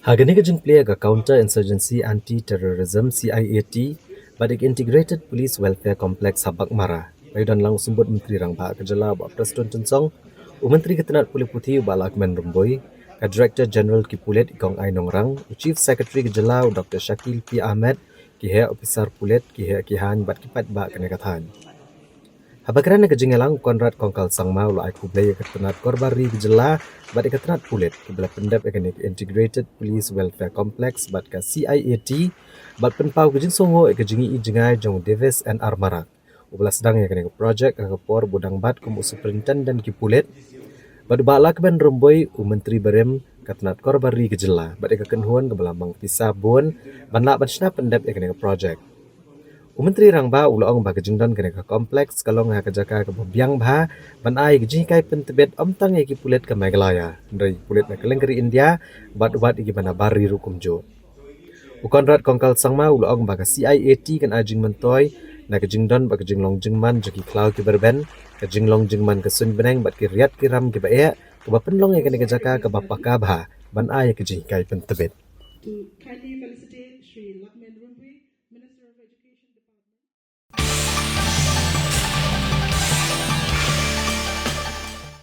Hagani kajing play ga counter insurgency anti-terrorism CIAT badik integrated police welfare complex Habak Mara. Bayudan lang sumbut menteri rang ba kejala ba Preston Tensong, Menteri Ketenat Puli Putih ba Lakman Rumboy, ka Director General Kipulet Ikong Ainong Rang, Chief Secretary kejala Dr. Shakil P. Ahmed, kihe officer Pulet kihe kihan bat kipat ba kenekatan. Habagaran kejingalang Konrad Kongkal Sangma ulo ai kublai ketenat korbari kejela bat ketenat pulit kebela pendap ekonik Integrated Police Welfare Complex bat ka CIAT bat penpau kejing songo kejingi ijengai jong Davis and Armarak. Ubala sedang ekonik projek kapor budang bat kumu superintendent kipulit bat balak ben romboi Menteri Berem ketenat korbari kejela bat kekenhuan kebela mang pisah bon ban la bat sna pendap ekonik projek. Menteri rang ba uloong ba kejingdon kene ka kompleks kalong ha kejaka ke biang ba ban ai keji kai pentebet omtang eki pulet ke Meghalaya dari pulet na kelengkeri India bat iki bana bari rukum jo. Ukonrat kongkal sangma uloong ba ka CIAT kan ajing mentoy na kejingdon ba kejinglong jingman joki klau ki berben kejinglong jingman ke sun beneng bat ki riat ki ram ki ba e ke ba penlong e kene kejaka ke ba pakabha ban ai keji kai pentebet. To kindly felicitate Sri Lakshman Rumbi, Minister of Education.